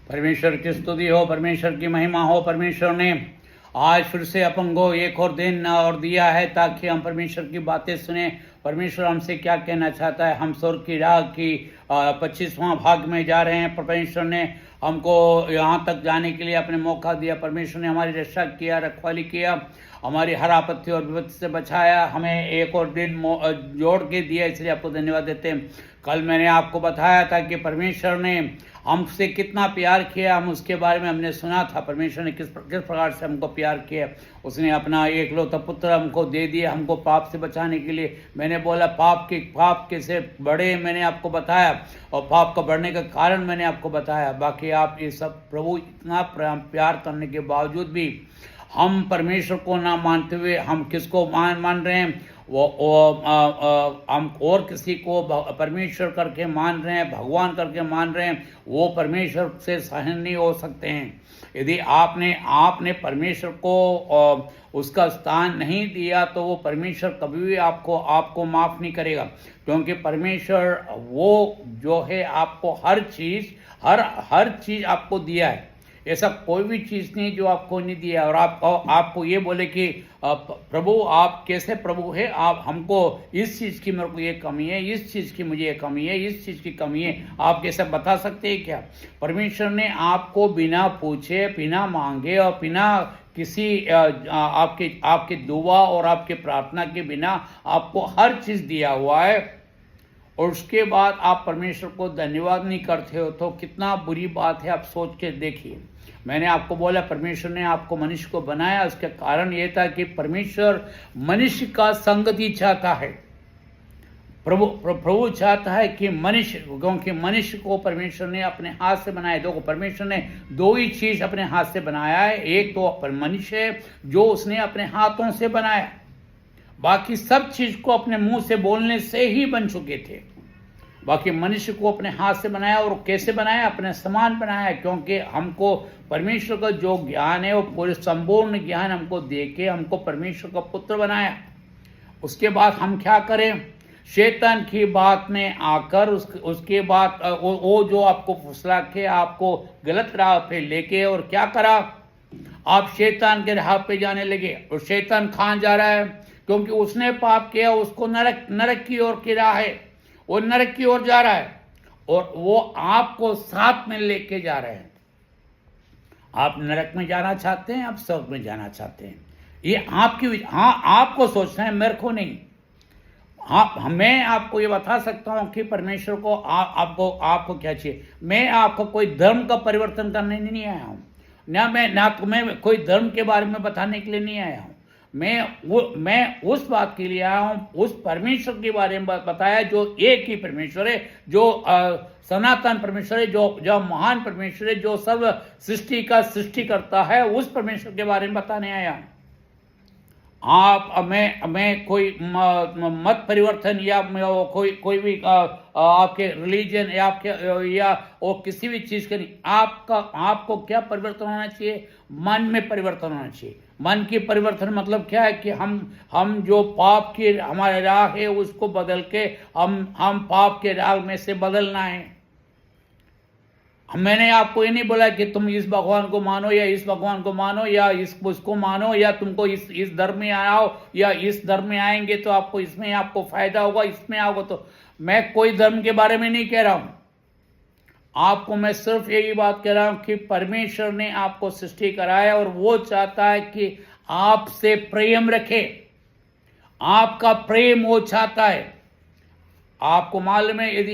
परमेश्वर की स्तुति हो, परमेश्वर की महिमा हो। परमेश्वर ने आज फिर से अपन को एक और दिन और दिया है ताकि हम परमेश्वर की बातें सुने। परमेश्वर हमसे क्या कहना चाहता है। हम स्वर्ग की राह की 25वां भाग में जा रहे हैं। परमेश्वर ने हमको यहाँ तक जाने के लिए अपने मौका दिया। परमेश्वर ने हमारी रक्षा किया, रखवाली किया, हमारी हर आपत्ति और विपत्ति से बचाया, हमें एक और दिन जोड़ के दिया, इसलिए आपको धन्यवाद देते हैं। कल मैंने आपको बताया था कि परमेश्वर ने हमसे कितना प्यार किया, हम उसके बारे में हमने सुना था। परमेश्वर ने किस प्रकार से हमको प्यार किया। उसने अपना एकलौता पुत्र हमको दे दिया, हमको पाप से बचाने के लिए। मैंने बोला पाप के से बड़े मैंने आपको बताया, और पाप का बढ़ने का कारण मैंने आपको बताया। बाकी आप ये सब प्रभु इतना प्यार करने के बावजूद भी हम परमेश्वर को ना मानते हुए हम किसको मान रहे हैं, हम और किसी को परमेश्वर करके मान रहे हैं, भगवान करके मान रहे हैं। वो परमेश्वर से सहन नहीं हो सकते हैं। यदि आपने परमेश्वर को उसका स्थान नहीं दिया तो वो परमेश्वर कभी भी आपको माफ़ नहीं करेगा, क्योंकि परमेश्वर वो जो है आपको हर चीज़ आपको दिया है। ऐसा कोई भी चीज़ नहीं जो आपको नहीं दिया। और आपको ये बोले कि प्रभु आप कैसे प्रभु है, आप हमको इस चीज़ की मेरे को ये कमी है, इस चीज़ की मुझे ये कमी है, इस चीज़ की कमी है, आप कैसे बता सकते हैं क्या? परमेश्वर ने आपको बिना पूछे, बिना मांगे और बिना किसी आपके दुआ और आपके प्रार्थना के बिना आपको हर चीज़ दिया हुआ है, और उसके बाद आप परमेश्वर को धन्यवाद नहीं करते हो तो कितना बुरी बात है। आप सोच के देखिए। मैंने आपको बोला परमेश्वर ने आपको मनुष्य को बनाया, उसका कारण ये था कि परमेश्वर मनुष्य का संगति चाहता है। प्रभु चाहता है कि मनुष्य, क्योंकि मनुष्य को परमेश्वर ने अपने हाथ से बनाया। देखो, परमेश्वर ने दो ही चीज़ अपने हाथ से बनाया है। एक तो मनुष्य है जो उसने अपने हाथों से बनाया, बाकी सब चीज़ को अपने मुंह से बोलने से ही बन चुके थे। बाकी मनुष्य को अपने हाथ से बनाया, और कैसे बनाया? अपने समान बनाया, क्योंकि हमको परमेश्वर का जो ज्ञान है वो पूरे संपूर्ण ज्ञान हमको दे के हमको परमेश्वर का पुत्र बनाया। उसके बाद हम क्या करें? शैतान की बात में आकर उसके बाद वो जो आपको फुसला के आपको गलत राह पे लेके, और क्या करा? आप शैतान के राह पे जाने लगे। और शैतान कहाँ जा रहा है? क्योंकि उसने पाप किया, उसको नरक की ओर की राह है, वो नरक की ओर जा रहा है, और वो आपको साथ में लेके जा रहे हैं। आप नरक में जाना चाहते हैं, आप स्वर्ग में जाना चाहते हैं, ये आपको सोचना है, मेरे को नहीं। मैं आपको ये बता सकता हूँ कि परमेश्वर को आपको क्या चाहिए। मैं आपको कोई धर्म का परिवर्तन करने नहीं आया हूँ, मैं कोई धर्म के बारे में बताने के लिए नहीं आया हूँ। मैं उस बात के लिए आया हूँ, उस परमेश्वर के बारे में बताया जो एक ही परमेश्वर है, जो सनातन परमेश्वर है, जो महान परमेश्वर है, जो सर्व सृष्टि का सृष्टि करता है, उस परमेश्वर के बारे में बताने आया हूँ। मैं कोई मत परिवर्तन या कोई भी आपके रिलीजन या किसी भी चीज़ के नहीं। आपको क्या परिवर्तन होना चाहिए? मन में परिवर्तन होना चाहिए। मन की परिवर्तन मतलब क्या है कि हम जो पाप की हमारे राह है उसको बदल के हम पाप के राह में से बदलना है। मैंने आपको ये नहीं बोला कि तुम इस भगवान को मानो या इस भगवान को मानो या उसको मानो, या तुमको इस धर्म में आओ या इस धर्म में आएंगे तो आपको इसमें आपको फायदा होगा, इसमें आओगे तो। मैं कोई धर्म के बारे में नहीं कह रहा हूं आपको। मैं सिर्फ यही बात कह रहा हूं कि परमेश्वर ने आपको सृष्टि कराया, और वो चाहता है कि आपसे प्रेम रखे। आपका प्रेम वो चाहता है। आपको मालूम है, यदि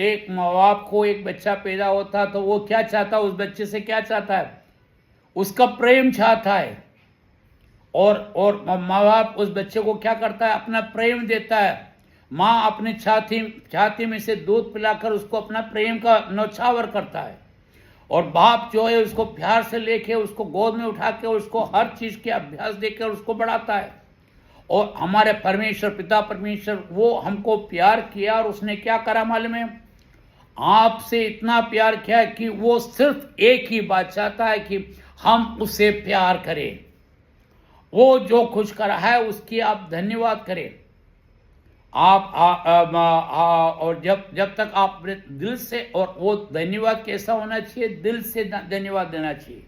एक माँ बाप को एक बच्चा पैदा होता तो वो क्या चाहता है? उस बच्चे से क्या चाहता है? उसका प्रेम चाहता है। और माँ बाप उस बच्चे को क्या करता है? अपना प्रेम देता है। माँ अपनी छाती में से दूध पिलाकर उसको अपना प्रेम का न्यौछावर करता है, और बाप जो है उसको प्यार से लेके उसको गोद में उठा के उसको हर चीज़ के अभ्यास देकर उसको बढ़ाता है। और हमारे परमेश्वर, पिता परमेश्वर, वो हमको प्यार किया, और उसने क्या करा मालूम है? आपसे इतना प्यार किया कि वो सिर्फ एक ही बात चाहता है कि हम उससे प्यार करें। वो जो कुछ करा है उसकी आप धन्यवाद करें। और जब जब तक आप अपने दिल से, और वो धन्यवाद कैसा होना चाहिए, दिल से धन्यवाद देना चाहिए।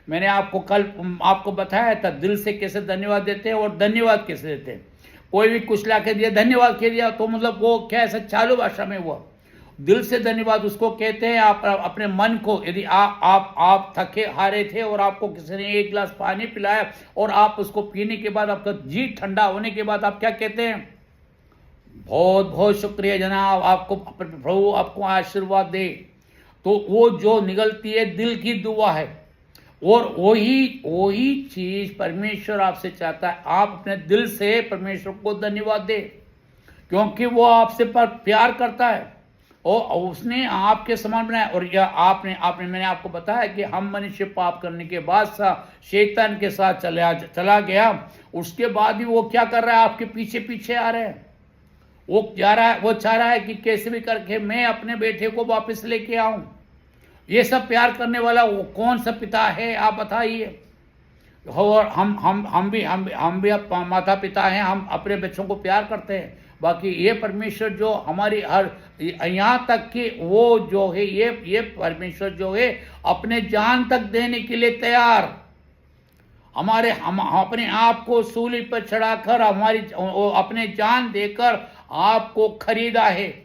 मैंने आपको कल आपको बताया था दिल से कैसे धन्यवाद देते हैं और धन्यवाद कैसे देते हैं। कोई भी कुछ ला के दिया, धन्यवाद कह दिया, तो मतलब वो क्या ऐसा चालू भाषा में हुआ। दिल से धन्यवाद उसको कहते हैं, आप अपने मन को, यदि आप थके हारे थे और आपको किसी ने एक गिलास पानी पिलाया और आप उसको पीने के बाद आपका जी ठंडा होने के बाद आप क्या कहते हैं, बहुत बहुत शुक्रिया जनाब, आपको प्रभु आपको आशीर्वाद दे। तो वो जो निकलती है दिल की दुआ है, और वही चीज परमेश्वर आपसे चाहता है, आप अपने दिल से परमेश्वर को धन्यवाद दे, क्योंकि वो आपसे प्यार करता है और उसने आपके समान बनाया। और यह आपने मैंने आपको बताया कि हम मनुष्य पाप करने के बाद शैतान के साथ चला गया, उसके बाद भी वो क्या कर रहा है, आपके पीछे पीछे आ रहे हैं। वो चाह रहा है कि कैसे भी करके मैं अपने बेटे को वापस लेके आऊं। ये सब प्यार करने वाला वो कौन सा पिता है, आप बताइए। और हम भी माता पिता हैं, हम अपने बच्चों को प्यार करते हैं। बाकी ये परमेश्वर जो हमारी हर यहाँ तक कि वो जो है ये परमेश्वर जो है अपने जान तक देने के लिए तैयार, हम अपने आप को सूली पर चढ़ाकर अपने जान देकर आपको खरीदा है।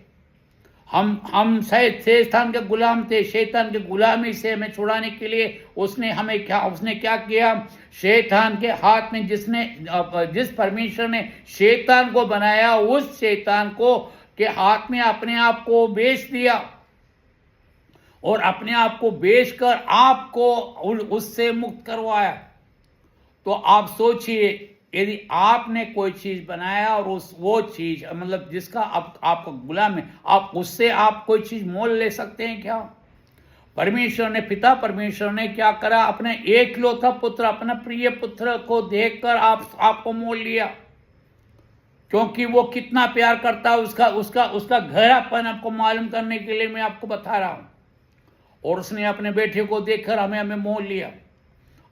हम शैतान के गुलाम थे, शैतान के गुलामी से हमें छुड़ाने के लिए उसने क्या किया, शैतान के हाथ में जिस परमेश्वर ने शैतान को बनाया, उस शैतान को के हाथ में अपने आप को बेच दिया, और अपने आप को बेचकर आपको उससे मुक्त करवाया। तो आप सोचिए, यदि आपने कोई चीज बनाया और वो चीज मतलब जिसका आपका गुलाम है, आप उससे आप कोई चीज मोल ले सकते हैं क्या? पिता परमेश्वर ने क्या करा, अपने एकलौता पुत्र, अपना प्रिय पुत्र को देखकर आपको मोल लिया, क्योंकि वो कितना प्यार करता है। उसका गहरापन आपको मालूम करने के लिए मैं आपको बता रहा हूं। और उसने अपने बेटे को देखकर हमें मोल लिया।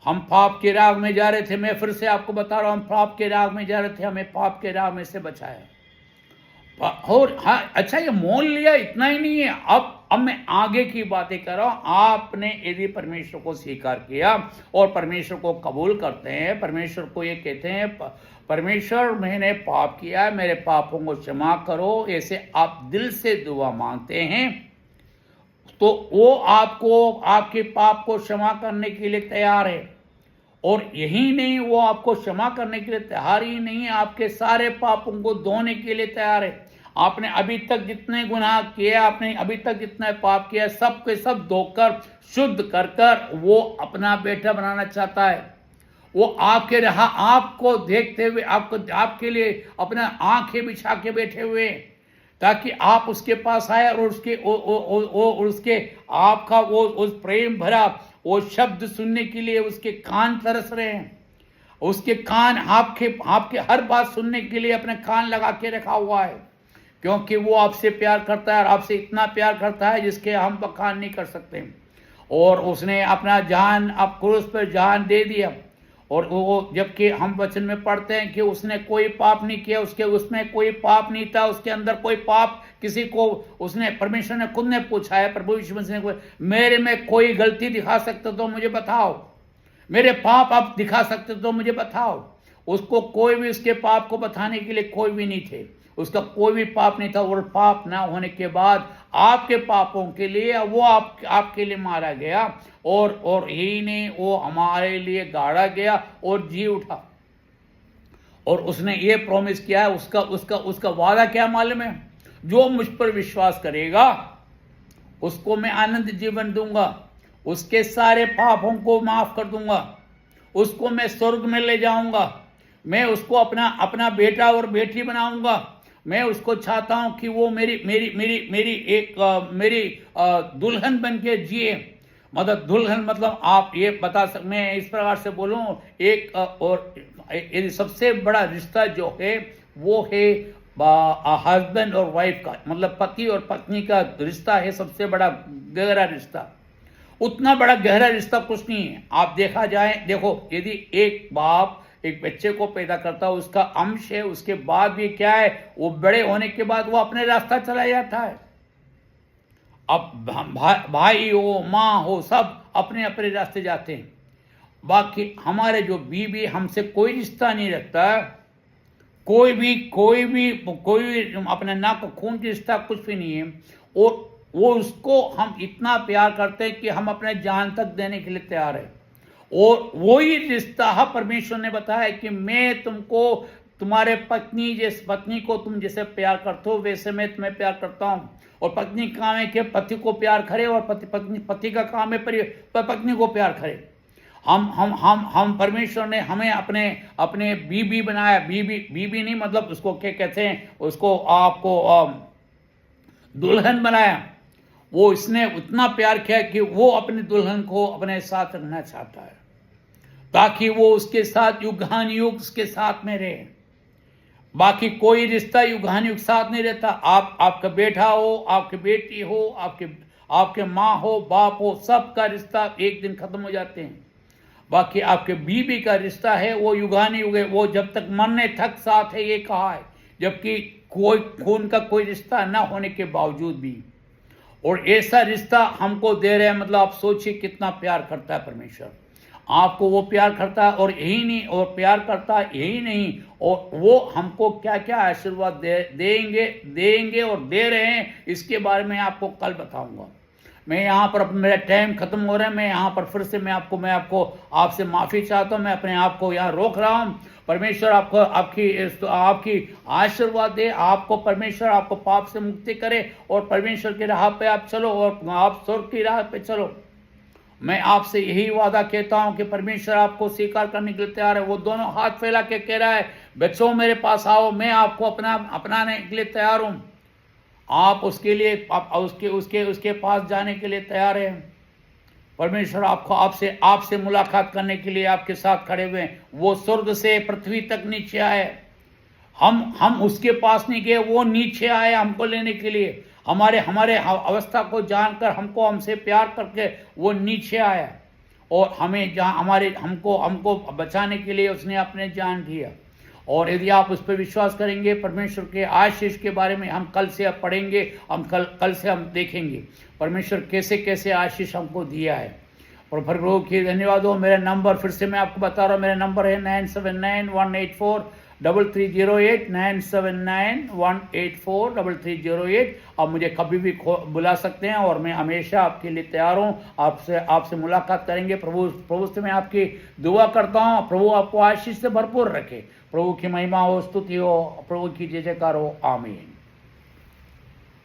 हम पाप के राग में जा रहे थे, मैं फिर से आपको बता रहा हूं, हम पाप के राग में जा रहे थे, हमें पाप के राग में से बचाया। और हाँ, अच्छा, ये मोल लिया इतना ही नहीं है, अब मैं आगे की बातें कर रहा हूं। आपने यदि परमेश्वर को स्वीकार किया और परमेश्वर को कबूल करते हैं, परमेश्वर को ये कहते हैं, परमेश्वर मैंने पाप किया, मेरे पापों को क्षमा करो, ऐसे आप दिल से दुआ मांगते हैं, तो वो आपको आपके पाप को क्षमा करने के लिए तैयार है। और यही नहीं, वो आपको क्षमा करने के लिए तैयार ही नहीं, आपके सारे पापों को धोने के लिए तैयार है। आपने अभी तक जितने गुनाह किए, आपने अभी तक जितने पाप किया, सब के सब धोकर शुद्ध कर वो अपना बेटा बनाना चाहता है। वो आपको देखते हुए, आपके लिए अपना आंखें बिछा के बैठे हुए, ताकि आप उसके पास आए और उसके आपका वो उस प्रेम भरा वो शब्द सुनने के लिए उसके कान तरस रहे हैं। उसके कान आपके हर बात सुनने के लिए अपने कान लगा के रखा हुआ है, क्योंकि वो आपसे प्यार करता है, और आपसे इतना प्यार करता है जिसके हम बखान नहीं कर सकते। और उसने अपना जान क्रूस पर जान दे दिया। और वो जबकि हम वचन में पढ़ते हैं कि उसने कोई पाप नहीं किया, उसमें कोई पाप नहीं था, उसके अंदर कोई पाप किसी को उसने परमेश्वर ने खुद ने पूछा है, प्रभु यीशु मसीह ने, मेरे में कोई गलती दिखा सकते तो मुझे बताओ, मेरे पाप आप दिखा सकते तो मुझे बताओ। उसको कोई भी उसके पाप को बताने के लिए कोई भी नहीं थे, उसका कोई भी पाप नहीं था। और पाप ना होने के बाद आपके पापों के लिए वो आपके लिए मारा गया, और यही नहीं, वो हमारे लिए गाड़ा गया और जी उठा। और उसने ये प्रॉमिस किया है, उसका वादा क्या मालूम है, जो मुझ पर विश्वास करेगा उसको मैं आनंद जीवन दूंगा, उसके सारे पापों को माफ कर दूंगा, उसको मैं स्वर्ग में ले जाऊंगा, मैं उसको अपना बेटा और बेटी बनाऊंगा। मैं उसको चाहता हूं कि वो मेरी दुल्हन बन के जिए। मतलब दुल्हन मतलब आप ये बता सकते, मैं इस प्रकार से बोलूं, और सबसे बड़ा रिश्ता जो है वो है हस्बैंड और वाइफ का, मतलब पति और पत्नी का रिश्ता है सबसे बड़ा गहरा रिश्ता। उतना बड़ा गहरा रिश्ता कुछ नहीं है। आप देखो, यदि एक बाप एक बच्चे को पैदा करता है, उसका अंश है, उसके बाद भी क्या है, वो बड़े होने के बाद वो अपने रास्ता चला जाता है। अब भाई हो, माँ हो, सब अपने अपने रास्ते जाते हैं। बाकी हमारे जो बीवी हमसे कोई रिश्ता नहीं रखता, कोई भी अपने नाक खून की रिश्ता कुछ भी नहीं है, और वो उसको हम इतना प्यार करते हैं कि हम अपने जान तक देने के लिए तैयार है। और वही रिश्ता परमेश्वर ने बताया कि मैं तुमको, तुम्हारे पत्नी को तुम जैसे प्यार करते हो वैसे मैं तुम्हें प्यार करता हूँ। और पत्नी का काम है कि पति को प्यार करे, और पति का काम है पत्नी को प्यार करे। हम परमेश्वर ने हमें अपने बीबी बनाया। बीबी नहीं, मतलब उसको क्या कहते हैं, उसको आपको दुल्हन बनाया। वो इसने उतना प्यार किया कि वो अपनी दुल्हन को अपने साथ रखना चाहता है, ताकि वो उसके साथ युगान युग उसके साथ में रहे। बाकी कोई रिश्ता युगान युग साथ नहीं रहता। आपका बेटा हो, आपकी बेटी हो, आपके माँ हो, बाप हो, सबका रिश्ता एक दिन खत्म हो जाते हैं। बाकी आपके बीबी का रिश्ता है वो युगान युग है, वो जब तक मरने तक साथ है, ये कहा है। जबकि कोई खून का कोई रिश्ता ना होने के बावजूद भी, और ऐसा रिश्ता हमको दे रहे हैं। मतलब आप सोचिए कितना प्यार करता है परमेश्वर आपको। वो प्यार करता है, और यही नहीं, और प्यार करता है यही नहीं, और वो हमको क्या क्या आशीर्वाद देंगे और दे रहे हैं, इसके बारे में आपको कल बताऊंगा। मैं यहाँ पर, मेरा टाइम खत्म हो रहा है, मैं यहाँ पर फिर से मैं आपको आपसे माफ़ी चाहता हूँ। मैं अपने आप को यहाँ रोक रहा हूँ। परमेश्वर आपको आपकी आशीर्वाद दे, आपको परमेश्वर आपको पाप से मुक्ति करे, और परमेश्वर की राह पे आप चलो, और आप स्वर्ग की राह पे चलो। मैं आपसे यही वादा कहता हूँ कि परमेश्वर आपको स्वीकार करने के लिए तैयार है। वो दोनों हाथ फैला के कह रहा है, बच्चों मेरे पास आओ, मैं आपको अपनाने के लिए तैयार हूँ। आप उसके लिए उसके पास जाने के लिए तैयार हैं। परमेश्वर आपसे मुलाकात करने के लिए आपके साथ खड़े हुए हैं। वो स्वर्ग से पृथ्वी तक नीचे आए, हम उसके पास नहीं गए, वो नीचे आए हमको लेने के लिए। हमारे अवस्था को जानकर हमसे प्यार करके वो नीचे आया, और हमको बचाने के लिए उसने अपने जान दिया। और यदि आप उस पर विश्वास करेंगे, परमेश्वर के आशीष के बारे में हम कल से पढ़ेंगे, कल से हम देखेंगे परमेश्वर कैसे कैसे आशीष हमको दिया है। और प्रभु की धन्यवाद हो। मेरा नंबर फिर से मैं आपको बता रहा हूँ, मेरा नंबर है 9791843308, 9791843308। आप मुझे कभी भी बुला सकते हैं, और मैं हमेशा आपके लिए तैयार हूँ। आपसे मुलाकात करेंगे। प्रभु से मैं आपकी दुआ करता हूँ, प्रभु आपको आशीष से भरपूर रखे। प्रभु की महिमा हो, स्तुति हो, प्रभु की जय जयकार हो। आमीन।